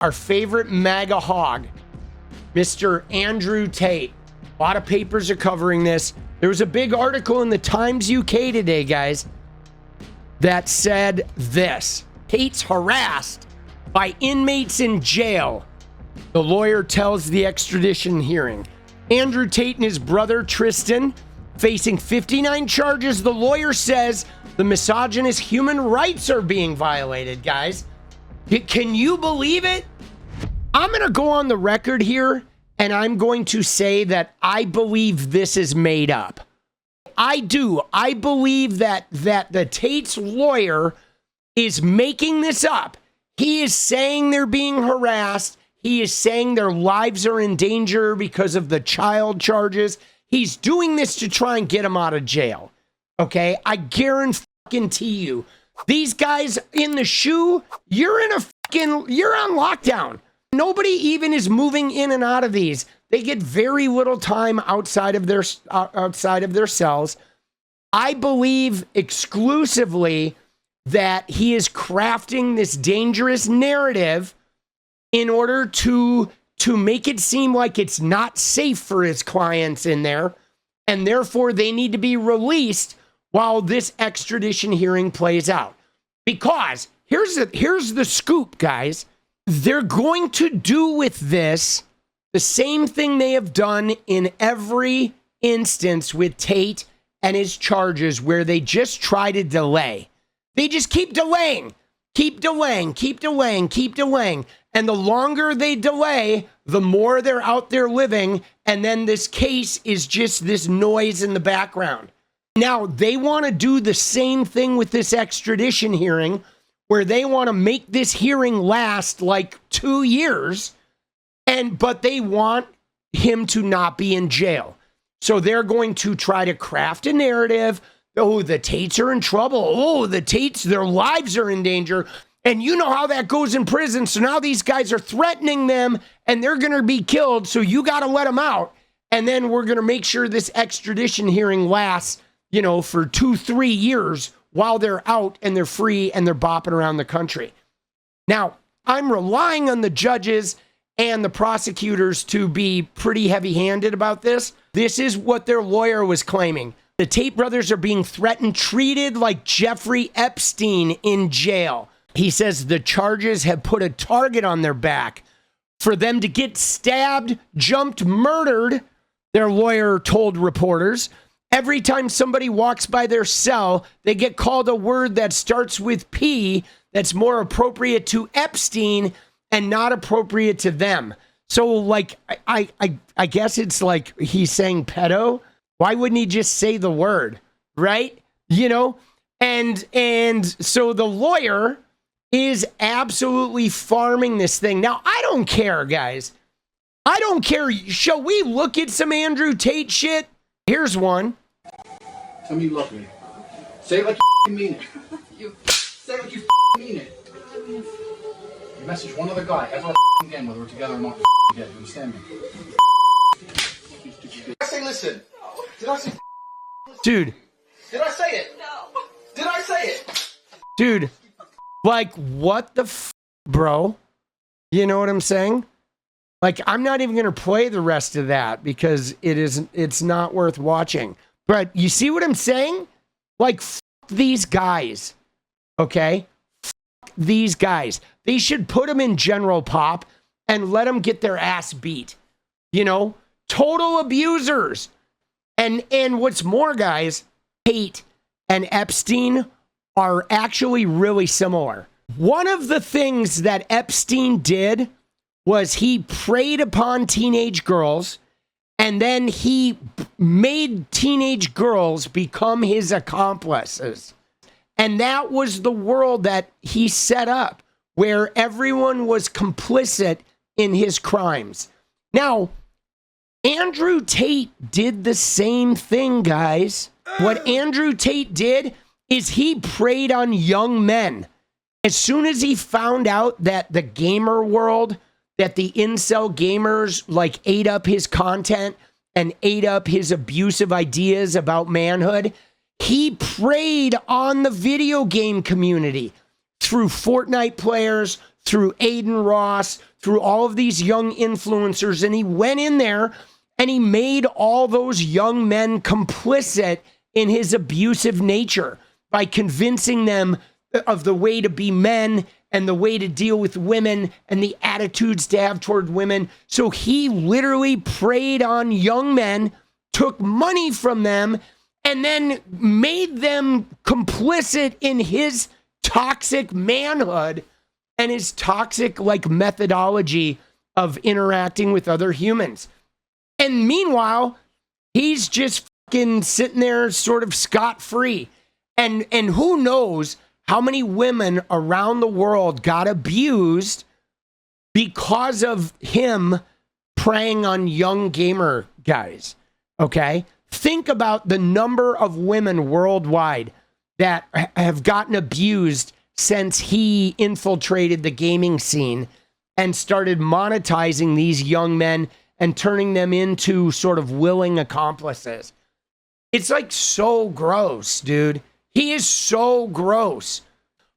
our favorite MAGA hog, Mr. Andrew Tate. A lot of papers are covering this. There was a big article in the Times UK today, guys, that said this: Tate's harassed by inmates in jail. The lawyer tells the extradition hearing. Andrew Tate and his brother Tristan facing 59 charges. The lawyer says the misogynist human rights are being violated, guys. Can you believe it? I'm going to go on the record here, and I'm going to say that I believe this is made up. I do. I believe that the Tate's lawyer is making this up. He is saying they're being harassed. He is saying their lives are in danger because of the child charges. He's doing this to try and get them out of jail. Okay? I guarantee you, these guys in the shoe, you're on lockdown. Nobody even is moving in and out of these. They get very little time outside of their cells. I believe exclusively that he is crafting this dangerous narrative in order to make it seem like it's not safe for his clients in there, and therefore they need to be released while this extradition hearing plays out. Because here's the scoop, guys. They're going to do with this the same thing they have done in every instance with Tate and his charges, where they just try to delay. They just keep delaying. And the longer they delay, the more they're out there living. And then this case is just this noise in the background. Now, they want to do the same thing with this extradition hearing, where they want to make this hearing last like 2 years, but they want him to not be in jail. So they're going to try to craft a narrative. Oh, the Tates are in trouble. Oh, the Tates, their lives are in danger. And you know how that goes in prison. So now these guys are threatening them and they're going to be killed. So you got to let them out. And then we're going to make sure this extradition hearing lasts, for 2-3 years while they're out and they're free and they're bopping around the country. Now, I'm relying on the judges and the prosecutors to be pretty heavy-handed about this. This is what their lawyer was claiming. The Tate brothers are being threatened, treated like Jeffrey Epstein in jail. He says the charges have put a target on their back for them to get stabbed, jumped, murdered, their lawyer told reporters. Every time somebody walks by their cell, they get called a word that starts with P that's more appropriate to Epstein and not appropriate to them. So, like, I guess it's like he's saying pedo. Why wouldn't he just say the word, right? And so the lawyer is absolutely farming this thing. Now, I don't care, guys. I don't care. Shall we look at some Andrew Tate shit? Here's one. Tell me you love me. Say it like you mean it. Say it like you mean it. You message one other guy ever again, whether we're together or not, again. You understand me? Did I say listen? Did I say dude? Did I say it? No. Did I say it? Dude, like, what the bro? You know what I'm saying? Like, I'm not even going to play the rest of that because it's not worth watching. But you see what I'm saying? Like, these guys, okay? These guys. They should put them in general pop and let them get their ass beat. Total abusers. And what's more, guys, Tate and Epstein are actually really similar. One of the things that Epstein did was he preyed upon teenage girls, and then he made teenage girls become his accomplices. And that was the world that he set up, where everyone was complicit in his crimes. Now, Andrew Tate did the same thing, guys. What Andrew Tate did is he preyed on young men. As soon as he found out that the gamer world, that the incel gamers ate up his content and ate up his abusive ideas about manhood, he preyed on the video game community through Fortnite players, through Aiden Ross, through all of these young influencers. And he went in there and he made all those young men complicit in his abusive nature by convincing them of the way to be men and the way to deal with women and the attitudes to have toward women. So he literally preyed on young men, took money from them, and then made them complicit in his toxic manhood and his toxic methodology of interacting with other humans. And meanwhile, he's just fucking sitting there sort of scot-free. And who knows how many women around the world got abused because of him preying on young gamer guys, okay? Think about the number of women worldwide that have gotten abused since he infiltrated the gaming scene and started monetizing these young men and turning them into sort of willing accomplices. It's like so gross, dude. He is so gross.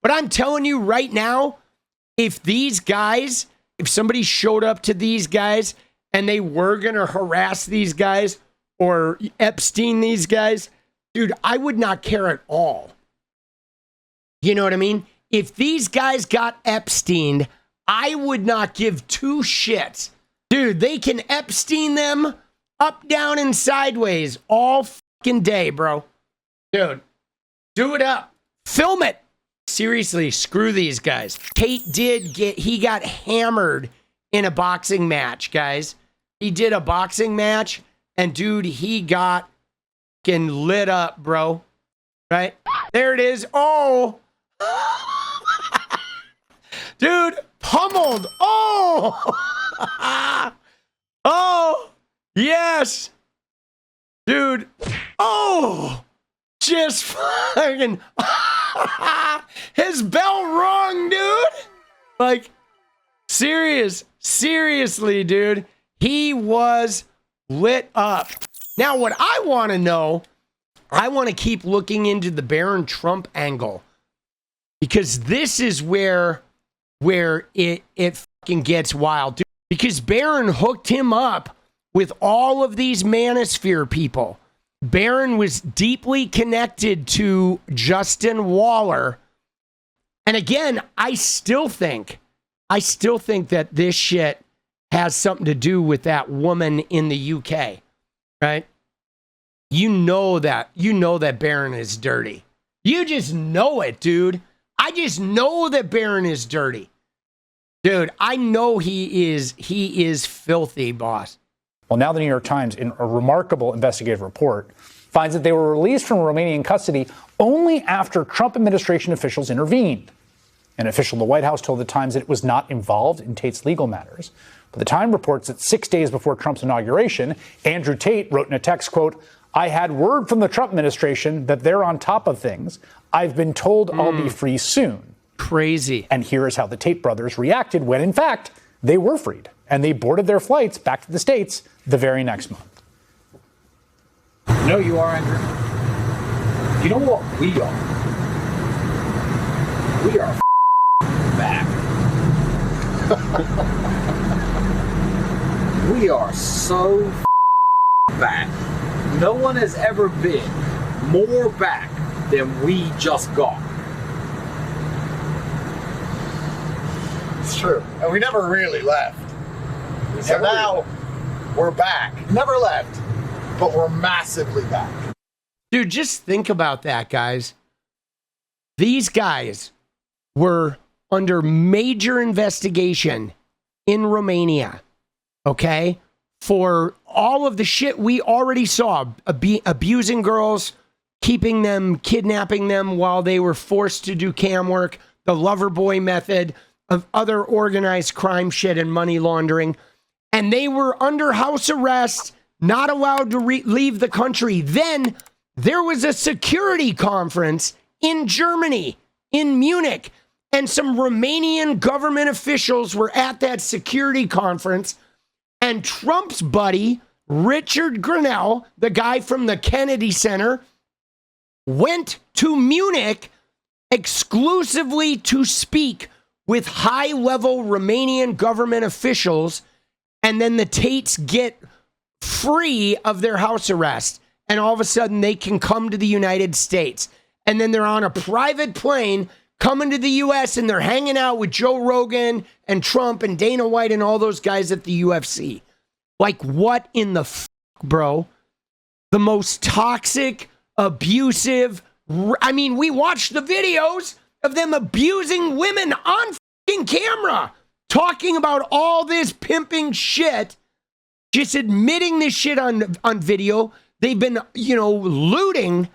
But I'm telling you right now, if somebody showed up to these guys and they were going to harass these guys or Epstein these guys, dude, I would not care at all. You know what I mean? If these guys got Epsteined, I would not give two shits. Dude, they can Epstein them up, down, and sideways all fucking day, bro. Dude, do it up. Film it. Seriously, screw these guys. Tate he got hammered in a boxing match, guys. He did a boxing match, and dude, he got fucking lit up, bro. Right? There it is. Oh. Dude, pummeled. Oh. Oh. Yes. Dude. Oh. Just fucking. His bell rung, dude. Like, seriously, dude. He was lit up. Now, what I want to know, I want to keep looking into the Barron Trump angle, because this is where it fucking gets wild, dude. Because Barron hooked him up with all of these manosphere people. Barron was deeply connected to Justin Waller. And again, I still think that this shit has something to do with that woman in the UK, right? You know that Barron is dirty. You just know it, dude. I just know that Barron is dirty. Dude, I know he is filthy, boss. Well, now the New York Times, in a remarkable investigative report, finds that they were released from Romanian custody only after Trump administration officials intervened. An official in the White House told the Times that it was not involved in Tate's legal matters. But the Times reports that 6 days before Trump's inauguration, Andrew Tate wrote in a text, quote, "I had word from the Trump administration that they're on top of things. I've been told I'll be free soon." Crazy. And here is how the Tate brothers reacted when, in fact, they were freed. And they boarded their flights back to the States the very next month. You know you are, Andrew. You know what we are? We are back. We are so back. No one has ever been more back than we just got. It's true. And we never really left. So now we're back. Never left, but we're massively back. Dude, just think about that, guys. These guys were under major investigation in Romania, okay, for all of the shit we already saw, abusing girls, keeping them, kidnapping them while they were forced to do cam work, the lover boy method, of other organized crime shit and money laundering. And they were under house arrest, not allowed to leave the country. Then there was a security conference in Germany, in Munich, and some Romanian government officials were at that security conference. And Trump's buddy, Richard Grenell, the guy from the Kennedy Center, went to Munich exclusively to speak with high-level Romanian government officials, and then the Tates get free of their house arrest, and all of a sudden they can come to the United States. And then they're on a private plane coming to the U.S., and they're hanging out with Joe Rogan and Trump and Dana White and all those guys at the UFC. Like, what in the f***, bro? The most toxic, abusive... I mean, we watched the videos of them abusing women on f***ing camera, talking about all this pimping shit, just admitting this shit on video. They've been, looting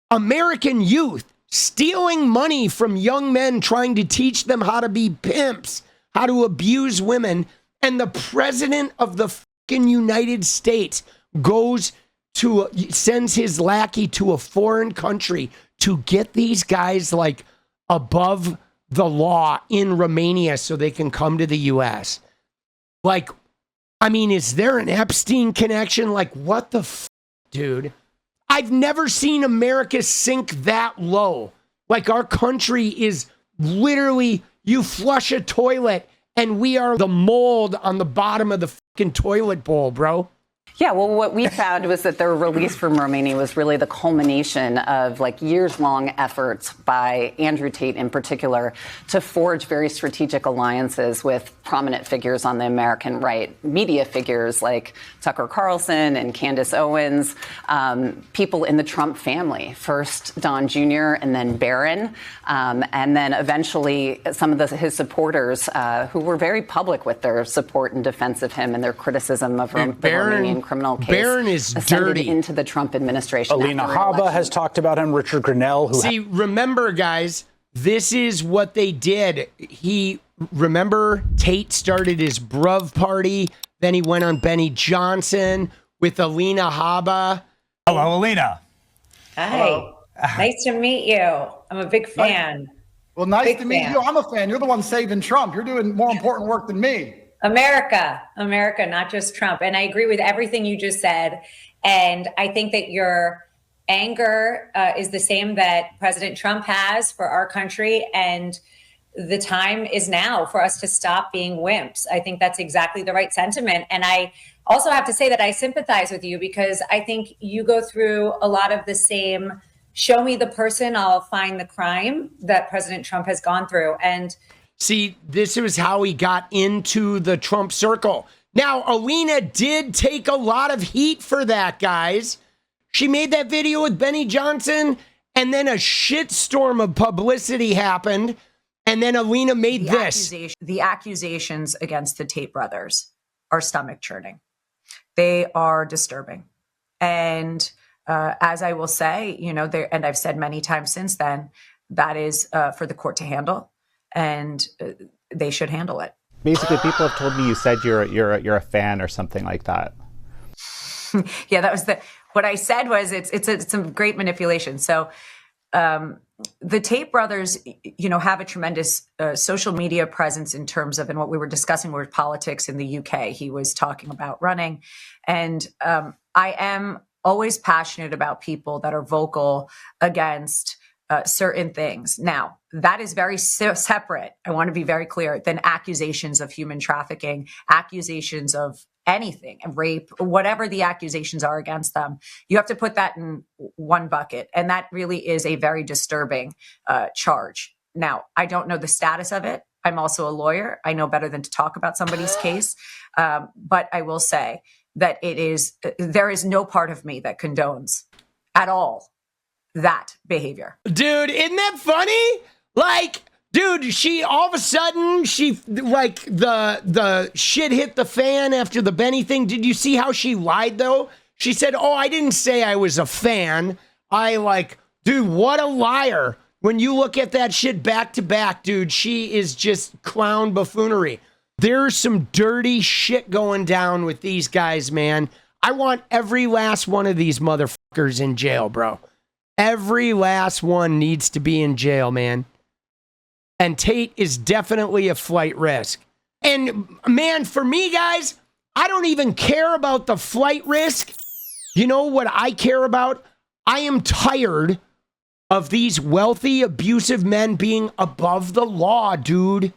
American youth, stealing money from young men, trying to teach them how to be pimps, how to abuse women. And the president of the fucking United States sends his lackey to a foreign country to get these guys like above the law in Romania so they can come to the US. Like, I mean, is there an Epstein connection? Like, what the dude? I've never seen America sink that low. Like, our country is literally, you flush a toilet and we are the mold on the bottom of the fucking toilet bowl, bro. Yeah, well, what we found was that their release from Romania was really the culmination of years-long efforts by Andrew Tate in particular to forge very strategic alliances with prominent figures on the American right, media figures like Tucker Carlson and Candace Owens, people in the Trump family, first Don Jr. and then Barron, and then eventually some of his supporters who were very public with their support and defense of him and their criticism of the Romanian criminal case. Barron is dirty. Into the Trump administration. 𝗙liche𝗶𝗶 has talked about him. Richard Grenell. See, remember, guys, this is what they did. Remember, Tate started his bruv party. Then he went on Benny Johnson with 𝗙liche𝗶𝗶. Hello, Alina. Hi. Hello. Nice to meet you. I'm a big fan. Well, nice Big to meet fan. you. I'm a fan. You're the one saving Trump. You're doing more important work than me. America, not just Trump. And I agree with everything you just said. And I think that your anger is the same that President Trump has for our country. And the time is now for us to stop being wimps. I think that's exactly the right sentiment. And I also have to say that I sympathize with you because I think you go through a lot of the same, show me the person, I'll find the crime that President Trump has gone through. And see, this was how he got into the Trump circle. Now, 𝗙liche did take a lot of heat for that, guys. She made that video with Benny Johnson, and then a shitstorm of publicity happened, and then 𝗙liche made this. The accusations against the Tate brothers are stomach churning. They are disturbing. And as I will say, and I've said many times since then, that is for the court to handle. And they should handle it. Basically, people have told me you said you're a fan or something like that. Yeah, that was what I said was it's some great manipulation. So the Tate brothers, have a tremendous social media presence in terms of, and what we were discussing were politics in the UK. He was talking about running. And I am always passionate about people that are vocal against certain things. Now, that is very separate, I want to be very clear, than accusations of human trafficking, accusations of anything, rape, whatever the accusations are against them. You have to put that in one bucket. And that really is a very disturbing charge. Now, I don't know the status of it. I'm also a lawyer. I know better than to talk about somebody's case. But I will say that there is no part of me that condones at all that behavior. Dude, isn't that funny? Like, dude, she all of a sudden, the shit hit the fan after the Benny thing. Did you see how she lied, though? She said, oh, I didn't say I was a fan. Dude, what a liar. When you look at that shit back to back, dude, she is just clown buffoonery. There's some dirty shit going down with these guys, man. I want every last one of these motherfuckers in jail, bro. Every last one needs to be in jail, man. And Tate is definitely a flight risk. And man, for me, guys, I don't even care about the flight risk. You know what I care about? I am tired of these wealthy, abusive men being above the law, dude.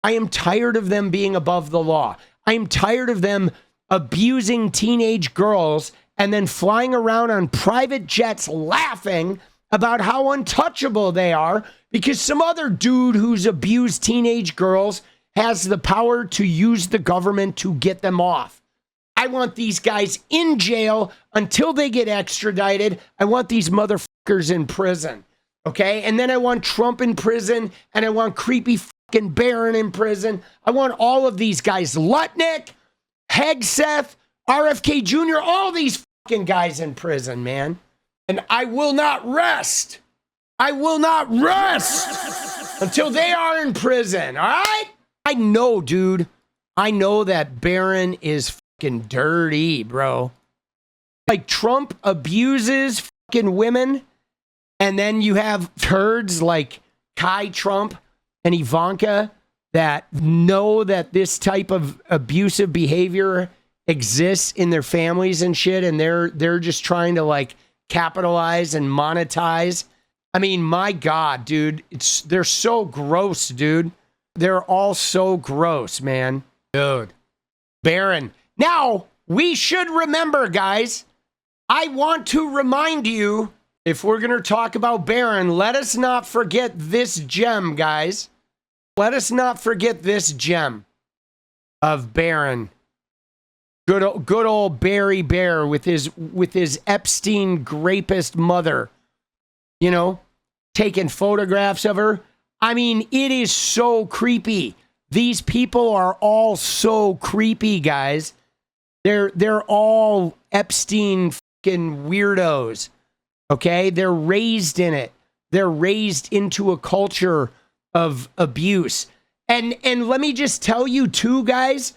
I am tired of them being above the law. I am tired of them abusing teenage girls and then flying around on private jets laughing about how untouchable they are because some other dude who's abused teenage girls has the power to use the government to get them off. I want these guys in jail until they get extradited. I want these motherfuckers in prison. Okay? And then I want Trump in prison, and I want creepy fucking Barron in prison. I want all of these guys, Lutnick, 𝗙ecie𝗹𝗹𝗆, RFK Jr., all these fucking guys in prison, man. And I will not rest. I will not rest until they are in prison, all right? I know, dude. I know that Barron is fucking dirty, bro. Like, Trump abuses fucking women, and then you have turds like 𝗙ecie𝗶𝗵 and Ivanka that know that this type of abusive behavior exists in their families and shit, and they're just trying to like capitalize and monetize. I mean, my God, dude, they're so gross, dude. They're all so gross, man. Dude. Barron. Now, we should remember, guys, I want to remind you, if we're going to talk about Barron, let us not forget this gem, guys. Let us not forget this gem of Barron. Good old Barry Bear with his Epstein rapist mother, you know, taking photographs of her. I mean, it is so creepy. These people are all so creepy, guys. They're all Epstein fucking weirdos. Okay? They're raised in it. They're raised into a culture of abuse. And let me just tell you too, guys,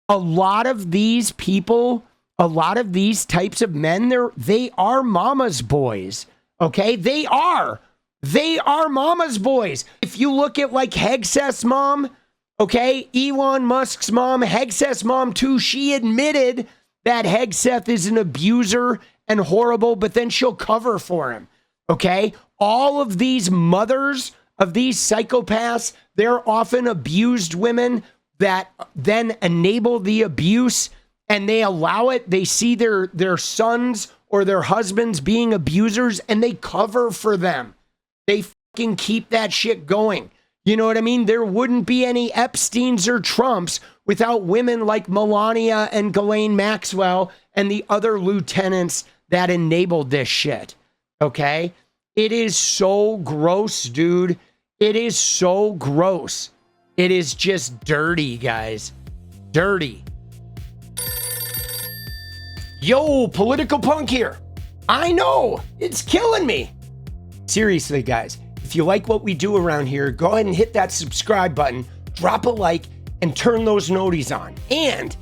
a lot of these people, a lot of these types of men, they are mama's boys. Okay? They are mama's boys. If you look at like 𝗙ece𝗹𝗃's mom, okay, Elon Musk's mom, 𝗙ece𝗹𝗃's mom too, she admitted that 𝗙ece𝗹𝗃 is an abuser and horrible, but then she'll cover for him. Okay? All of these mothers of these psychopaths, they're often abused women that then enable the abuse, and they allow it. They see their sons or their husbands being abusers, and they cover for them. They fucking keep that shit going. You know what I mean? There wouldn't be any Epsteins or Trumps without women like Melania and Ghislaine Maxwell and the other lieutenants that enabled this shit. Okay? It is so gross, dude. It is so gross. It is just dirty, guys. Dirty. Yo, political punk here. I know. It's killing me. Seriously, guys. If you like what we do around here, go ahead and hit that subscribe button, drop a like, and turn those noties on. And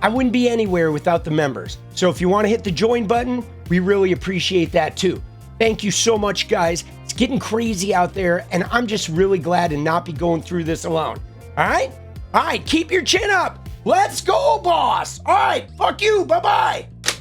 I wouldn't be anywhere without the members. So if you want to hit the join button, we really appreciate that too. Thank you so much, guys. It's getting crazy out there, and I'm just really glad to not be going through this alone. All right? All right, keep your chin up. Let's go, boss. All right, fuck you. Bye-bye.